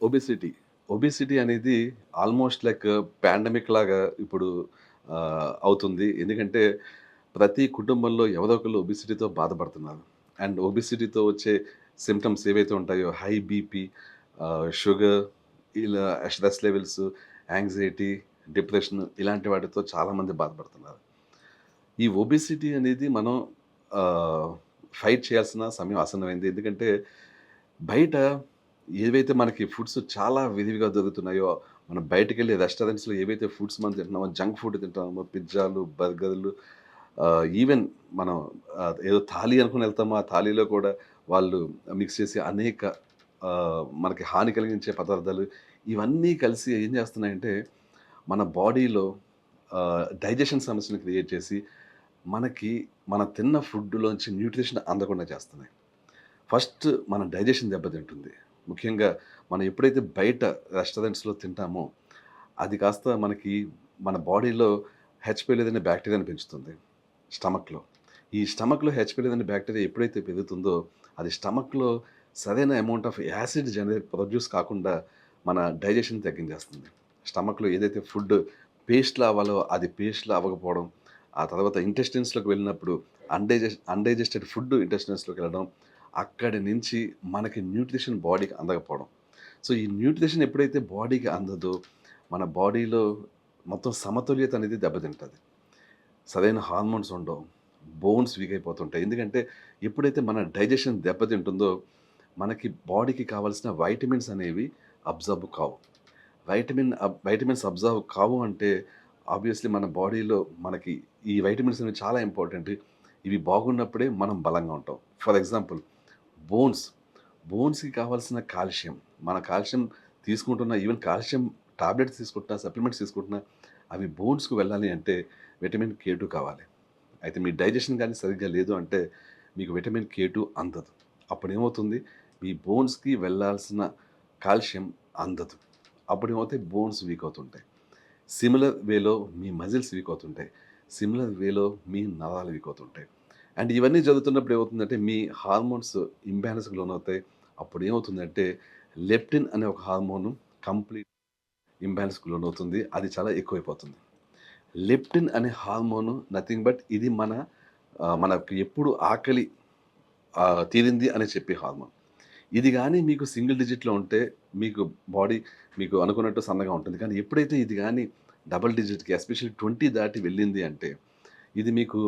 Obesity. Obesity అనేది almost like pandemic లాగా ఇప్పుడు అవుతుంది. ఎందుకంటే ప్రతి కుటుంబంలో ఎవరో ఒకళ్ళు ఒబెసిటీతో బాధపడుతున్నారు. అండ్ ఒబెసిటీతో వచ్చే సింప్టమ్స్ ఏవైతే ఉంటాయో హై బీపీ, షుగర్, ఇలా స్ట్రెస్ లెవెల్స్, యాంగ్జైటీ, డిప్రెషన్ ఇలాంటి వాటితో చాలామంది బాధపడుతున్నారు. ఈ ఒబెసిటీ అనేది మనం ఆహ్, ఫైట్ చేయాల్సిన సమయం ఆసన్నమైంది. ఎందుకంటే బయట ఏవైతే మనకి ఫుడ్స్ చాలా విరివిగా దొరుకుతున్నాయో, మనం బయటికెళ్ళి రెస్టారెంట్స్‌లో ఏవైతే ఫుడ్స్ మనం తింటున్నామో, జంక్ ఫుడ్ తింటున్నామో, పిజ్జాలు, బర్గర్‌లు, ఈవెన్ మనం ఏదో థాలీ అనుకుని ఎళ్తామో, ఆ థాలీలో కూడా వాళ్ళు మిక్స్ చేసి అనేక మనకి హాని కలిగించే పదార్థాలు ఇవన్నీ కలిసి ఏం చేస్తున్నాయంటే, మన బాడీలో డైజెషన్ సమస్యను క్రియేట్ చేసి, మనకి మనం తిన్న ఫుడ్‌లోంచి న్యూట్రిషన్ అందకుండా చేస్తున్నాయి. ఫస్ట్ మన డైజెషన్ దెబ్బతింటుంది. ముఖ్యంగా మనం ఎప్పుడైతే బయట రెస్టారెంట్స్‌లో తింటామో, అది కాస్త మనకి మన బాడీలో హెచ్. పైలీ అనే బ్యాక్టీరియాని పెంచుతుంది స్టమక్‌లో. ఈ స్టమక్‌లో హెచ్. పైలీ అనే బ్యాక్టీరియా ఎప్పుడైతే పెరుగుతుందో, అది స్టమక్‌లో సరైన అమౌంట్ ఆఫ్ యాసిడ్ ప్రొడ్యూస్ కాకుండా మన డైజెషన్ తగ్గించేస్తుంది. స్టమక్‌లో ఏదైతే ఫుడ్ పేస్ట్‌లా అవ్వాలో అది పేస్ట్‌లా అవ్వకపోవడం, ఆ తర్వాత ఇంటెస్టైన్స్‌లోకి వెళ్ళినప్పుడు అన్‌డైజెస్టెడ్ ఫుడ్ ఇంటెస్టైన్స్‌లోకి వెళ్ళడం, అక్కడి నుంచి మనకి న్యూట్రిషన్ బాడీకి అందకపోవడం. సో, ఈ న్యూట్రిషన్ ఎప్పుడైతే బాడీకి అందదో, మన బాడీలో మొత్తం సమతుల్యత అనేది దెబ్బతింటది. సరైన హార్మోన్స్ ఉండవు. బోన్స్ వీక్ అయిపోతుంటాయి. ఎందుకంటే, ఎప్పుడైతే మన డైజెషన్ దెబ్బతింటుందో, మనకి బాడీకి కావాల్సిన వైటమిన్స్ అనేవి అబ్జార్బ్ కావు. వైటమిన్స్ అబ్జర్వ్ కావు అంటే ఆబ్వియస్‌లీ మన బాడీలో మనకి ఈ వైటమిన్స్ అనేవి చాలా ఇంపార్టెంట్. ఇవి బాగున్నప్పుడే మనం బలంగా ఉంటాం. ఫర్ ఎగ్జాంపుల్ బోన్స్, బోన్స్‌కి కావాల్సిన కాల్షియం, మన కాల్షియం తీసుకుంటున్న ఈవెన్ కాల్షియం టాబ్లెట్స్ తీసుకుంటున్నా, సప్లిమెంట్స్ తీసుకుంటున్నా అవి బోన్స్‌కి వెళ్ళాలి అంటే విటమిన్ కే2 కావాలి. అయితే మీ డైజెషన్ గాని సరిగ్గా లేదు అంటే మీకు విటమిన్ కే2 అందదు. అప్పుడేమవుతుంది మీ బోన్స్‌కి వెళ్ళాల్సిన కాల్షియం అందదు. అప్పుడేమవుతాయి బోన్స్ వీక్ అవుతుంటాయి. సిమిలర్ వేలో మీ మజిల్స్ వీక్ అవుతుంటాయి. సిమిలర్ వేలో మీ నరాలు వీక్ అవుతుంటాయి. అండ్ ఇవన్నీ జరుగుతున్నప్పుడు ఏమవుతుందంటే మీ హార్మోన్స్ ఇంబాలెన్స్‌కి లోనవుతాయి. అప్పుడేమవుతుందంటే లెప్టిన్ అనే ఒక హార్మోన్ కంప్లీట్ ఇంబాలెన్స్‌కి లోనవుతుంది. అది చాలా ఎక్కువైపోతుంది. లెప్టిన్ అనే హార్మోన్ నథింగ్ బట్ ఇది మనకు ఎప్పుడు ఆకలి తీరింది అని చెప్పే హార్మోన్. ఇది గాని మీకు సింగిల్ డిజిట్‌లో ఉంటే మీకు బాడీ మీకు అనుకున్నట్టు సన్నగా ఉంటుంది. కానీ ఎప్పుడైతే ఇది గాని డబుల్ డిజిట్‌కి ఎస్పెషల్లీ 20 దాటి వెళ్ళింది అంటే, ఇది మీకు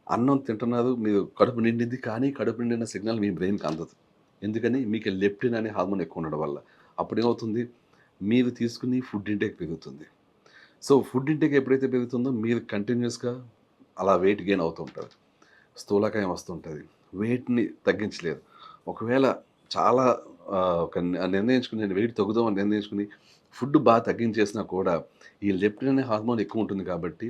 అన్నం తింటున్నారు, మీరు కడుపు నిండింది కానీ కడుపు నిండిన సిగ్నల్ మీ బ్రెయిన్‌కి అందదు. ఎందుకని? మీకు లెప్టిన్ అనే హార్మోన్ ఎక్కువ ఉండడం వల్ల. అప్పుడేమవుతుంది? మీరు తీసుకునే ఫుడ్ ఇంటేక్ పెరుగుతుంది. సో, ఫుడ్ ఇంటేక్ ఎప్పుడైతే పెరుగుతుందో మీరు కంటిన్యూయస్‌గా అలా వెయిట్ గెయిన్ అవుతూ ఉంటారు. స్థూలకాయం వస్తుంటది. వెయిట్‌ని తగ్గించలేరు. ఒకవేళ చాలా ఒక నిర్ణయించుకుని నేను వెయిట్ తగ్గుదామని నిర్ణయించుకుని ఫుడ్ తగ్గించేసినా కూడా ఈ లెప్టిన్ అనే హార్మోన్ ఎక్కువ ఉంటుంది కాబట్టి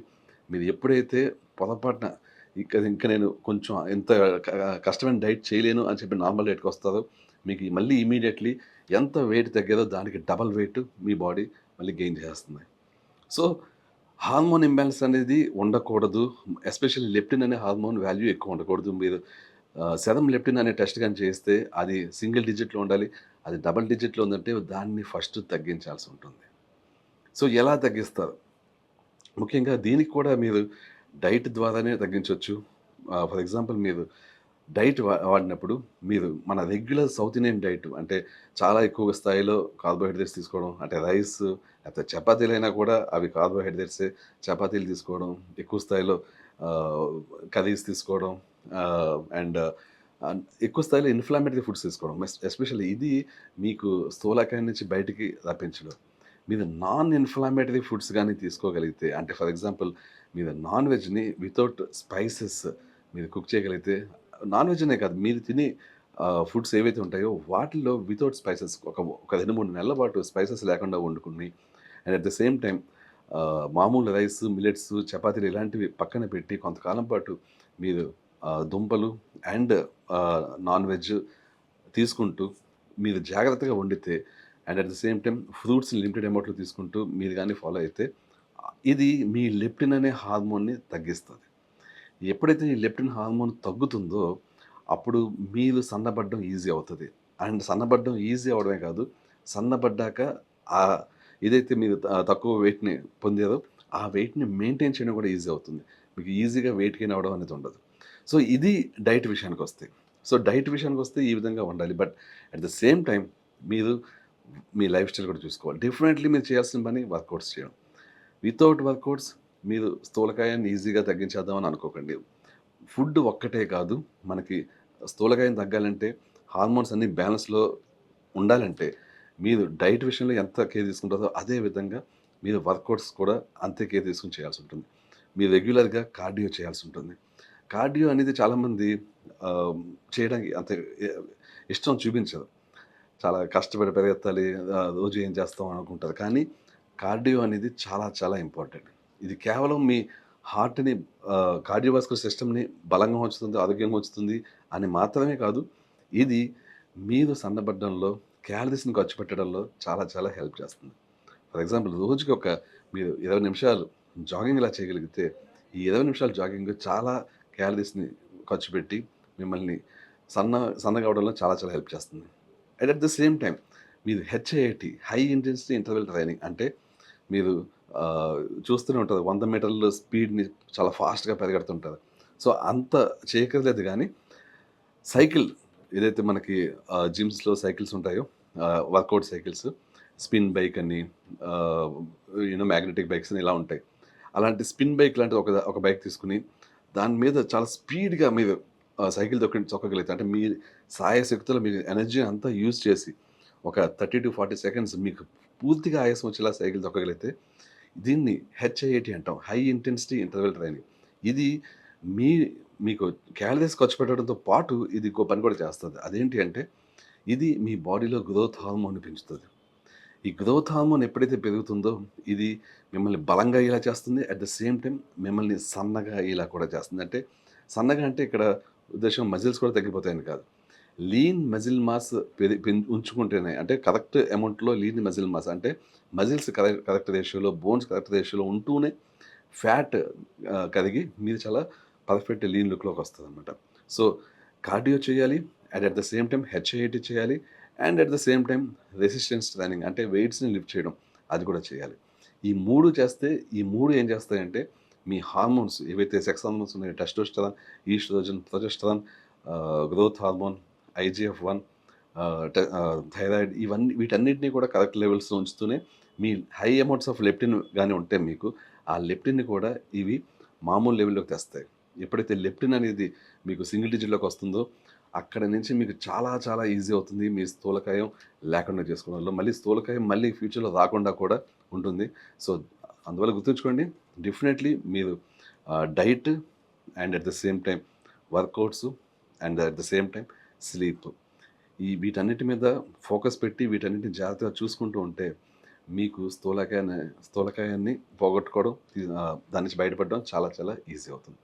మీరు ఎప్పుడైతే పొరపాటున ఇంక నేను కొంచెం ఇంత క కష్టమైన డైట్ చేయలేను అని చెప్పి నార్మల్ డైట్‌కి వస్తారో మీకు మళ్ళీ ఇమ్మీడియేట్‌లీ ఎంత వెయిట్ తగ్గారో దానికి డబుల్ వెయిట్ మీ బాడీ మళ్ళీ గెయిన్ చేసేస్తుంది. సో, హార్మోన్ ఇంబాలన్స్ అనేది ఉండకూడదు. ఎస్పెషల్లీ లెప్టిన్ అనే హార్మోన్ వాల్యూ ఎక్కువ ఉండకూడదు. మీరు సెరమ్ లెప్టిన్ అనే టెస్ట్ గాని చేస్తే అది సింగిల్ డిజిట్‌లో ఉండాలి. అది డబుల్ డిజిట్‌లో ఉందంటే దాన్ని ఫస్ట్ తగ్గించాల్సి ఉంటుంది. సో, ఎలా తగ్గిస్తారు? ముఖ్యంగా దీనికి కూడా మీరు డైట్ ద్వారానే తగ్గించొచ్చు. ఫర్ ఎగ్జాంపుల్ మీరు డైట్ వాడినప్పుడు మీరు మన రెగ్యులర్ సౌత్ ఇండియన్ డైట్ అంటే చాలా ఎక్కువ స్థాయిలో కార్బోహైడ్రేట్స్ తీసుకోవడం అంటే రైస్ లేకపోతే చపాతీలైనా కూడా అవి కార్బోహైడ్రేట్సే. చపాతీలు తీసుకోవడం, ఎక్కువ స్థాయిలో ఆహ్, కర్రీస్ తీసుకోవడం అండ్ ఎక్కువ స్థాయిలో ఇన్‌ఫ్లమేటరీ ఫుడ్స్ తీసుకోవడం. ఎస్పెషల్లీ ఇది మీకు స్థూలకాయం నుంచి బయటికి రప్పించదు. మీరు నాన్ ఇన్‌ఫ్లమేటరీ ఫుడ్స్ గాని తీసుకోగలిగితే అంటే ఫర్ ఎగ్జాంపుల్ మీరు నాన్ వెజ్‌ని వితౌట్ స్పైసెస్ మీరు కుక్ చేయగలిగితే నాన్ వెజ్ అనే కాదు. మీరు తినే ఫుడ్స్ ఏవైతే ఉంటాయో వాటిల్లో వితౌట్ స్పైసెస్ ఒక 2, 3 నెలల పాటు స్పైసెస్ లేకుండా వండుకొని and at the same time మామూలు రైస్, మిల్లెట్స్, చపాతీలు ఇలాంటివి పక్కన పెట్టి కొంతకాలం పాటు మీరు దుంపలు అండ్ నాన్ వెజ్ తీసుకుంటూ మీరు జాగ్రత్తగా వండితే and at the same time fruits limited అమౌంట్‌లో తీసుకుంటూ మీరు గాని ఫాలో అయితే ఇది మీ లెప్టిన్ అనే హార్మోన్‌ని తగ్గిస్తది. ఎప్పుడైతే ఈ లెప్టిన్ హార్మోన్ తగ్గుతుందో, అప్పుడు మీరు సన్నబడడం ఈజీ అవుతది. అండ్ సన్నబడడం ఈజీ అవ్వడమే కాదు, సన్నబడ్డాక ఆహ్, ఏదైతే మీరు తక్కువ వెయిట్‌ని పొందారో, ఆ వెయిట్‌ని మెయింటైన్ చేయడం కూడా ఈజీ అవుతుంది. మీకు ఈజీగా వెయిట్ గెయిన్ అవ్వడం అనేది ఉండదు. సో, ఇది డైట్ విషయానికొస్తే. సో, డైట్ విషయానికొస్తే ఈ విధంగా ఉండాలి. But at the same time మీరు మీ లైఫ్ స్టైల్ కూడా చూసుకోవాలి. డెఫినెట్‌లీ మీరు చేయాల్సిన పని వర్కౌట్స్ చేయడం. వితౌట్ వర్కౌట్స్ మీరు స్థూలకాయాన్ని ఈజీగా తగ్గించేద్దాం అని అనుకోకండి. ఫుడ్ ఒక్కటే కాదు, మనకి స్థూలకాయం తగ్గాలంటే, హార్మోన్స్ అన్నీ బ్యాలెన్స్‌లో ఉండాలంటే, మీరు డైట్ విషయంలో ఎంత కేర్ తీసుకుంటారో, అదే విధంగా మీరు వర్కౌట్స్ కూడా అంతే కేర్ తీసుకొని చేయాల్సుంటుంది. మీరు రెగ్యులర్‌గా కార్డియో చేయాల్సుంటుంది. కార్డియో అనేది చాలామంది ఆహ్, చేయడానికి అంత ఎ ఇష్టం చూపించరు. చాలా కష్టపడి పరిగెత్తాలి, రోజు ఏం చేస్తాం అనుకుంటారు. కానీ కార్డియో అనేది చాలా చాలా ఇంపార్టెంట్. ఇది కేవలం మీ హార్ట్‌ని కార్డియోవాస్కులర్ సిస్టమ్‌ని బలంగా ఉంచుతుంది, ఆరోగ్యంగా ఉంచుతుంది అని మాత్రమే కాదు. ఇది మీరు సన్నబడ్డంలో, క్యాలరీస్‌ని ఖర్చు పెట్టడంలో చాలా చాలా హెల్ప్ చేస్తుంది. ఫర్ ఎగ్జాంపుల్ రోజుకి మీరు 20 నిమిషాలు జాగింగ్ ఇలా చేయగలిగితే, ఈ 20 నిమిషాల జాగింగ్ చాలా క్యాలరీస్‌ని ఖర్చు పెట్టి మిమ్మల్ని సన్న సన్నగా అవ్వడంలో చాలా చాలా హెల్ప్ చేస్తుంది. And at the same time మీరు హెచ్ఐఐటీ హై ఇంటెన్సిటీ ఇంటర్వల్ ట్రైనింగ్ అంటే మీరు ఆహ్, చూస్తూనే ఉంటారు. 100 మీటర్ల స్పీడ్‌ని చాలా ఫాస్ట్‌గా పరిగెడుతుంటారు. సో, అంత చేయక్కర్లేదు గానీ, సైకిల్ ఏదైతే మనకి జిమ్స్‌లో సైకిల్స్ ఉంటాయో, వర్కౌట్ సైకిల్స్, స్పిన్ బైక్ అని, ఆహ్, మ్యాగ్నెటిక్ బైక్స్ అని ఇలా ఉంటాయి. అలాంటి స్పిన్ బైక్ లాంటిది ఒక బైక్ తీసుకొని, దాని మీద చాలా స్పీడ్‌గా మీరు సైకిల్ తొక్కగలిగితే, అంటే మీ సాయశక్తులా మీ ఎనర్జీ అంతా యూజ్ చేసి, ఒక 30-40 సెకండ్స్ మీకు పూర్తిగా ఆయాసం వచ్చేలా సైకిల్ తొక్కగలిగితే, దీన్ని హెచ్ఐఐటీ అంటాం. High intensity interval training. ఇది మీ మీకు క్యాలరీస్ ఖర్చు పెట్టడంతో పాటు ఇది ఇంకో పని కూడా చేస్తది. అదేంటి అంటే, ఇది మీ బాడీలో గ్రోత్ హార్మోన్‌ని పెంచుతది. ఈ గ్రోత్ హార్మోన్ ఎప్పుడైతే పెరుగుతుందో, ఇది మిమ్మల్ని బలంగా అయ్యేలా చేస్తుంది. అట్ ద సేమ్ టైమ్ మిమ్మల్ని సన్నగా అయ్యేలా కూడా చేస్తుంది. అంటే సన్నగా అంటే ఇక్కడ ఉద్దేశ్యం మజిల్స్ కూడా తగ్గిపోతాయని కాదు. లీన్ మజిల్ మాస్ ఉంచుకుంటేనే, అంటే కరెక్ట్ అమౌంట్‌లో లీన్ మజిల్ మాస్ అంటే మజిల్స్ కరెక్ట్ రేషియోలో, బోన్స్ కరెక్ట్ రేషియోలో ఉంటూనే ఫ్యాట్ కరిగి మీరు చాలా పర్ఫెక్ట్ లీన్ లుక్‌లోకొస్తదనమాట. సో, కార్డియో చేయాలి. And at the same time HIIT చేయాలి. And at the same time resistance training అంటే వెయిట్స్‌ని లిఫ్ట్ చేయడం అది కూడా చేయాలి. ఈ 3 చేస్తే, ఈ 3 ఏం చేస్తాయంటే మీ హార్మోన్స్ ఏవైతే సెక్స్ హార్మోన్స్ ఉన్నాయో, testosterone, oestrogen, progesterone, growth hormone, IGF one, thyroid, వీటన్నిటిని కూడా కరెక్ట్ లెవెల్స్‌లో ఉంచుతూనే మీ హై అమౌంట్స్ ఆఫ్ లెప్టిన్ గాని ఉంటే మీకు, ఆ లెప్టిన్‌ని కూడా ఇవి మామూలు లెవెల్‌లోకి తెస్తాయి. ఎప్పుడైతే లెప్టిన్ అనేది మీకు సింగిల్ డిజిట్‌లోకి వస్తుందో, అక్కడి నుంచి మీకు చాలా చాలా ఈజీ అవుతుంది మీ స్థూలకాయం లేకుండా చేసుకోవడంలో. మళ్ళీ స్థూలకాయం మళ్ళీ ఫ్యూచర్‌లో రాకుండా కూడా ఉంటుంది. సో, అందువల్ల గుర్తుంచుకోండి, డెఫినైట్‌లీ మీరు diet and at the same time workouts and at the same time sleep, వీటన్నిటి మీద ఫోకస్ పెట్టి వీటన్నిటిని జాగ్రత్తగా చూసుకుంటూ ఉంటే మీకు స్థూలకాయాన్ని పోగొట్టుకోవడం, దాని నుంచి బయటపడడం చాలా చాలా ఈజీ అవుతుంది.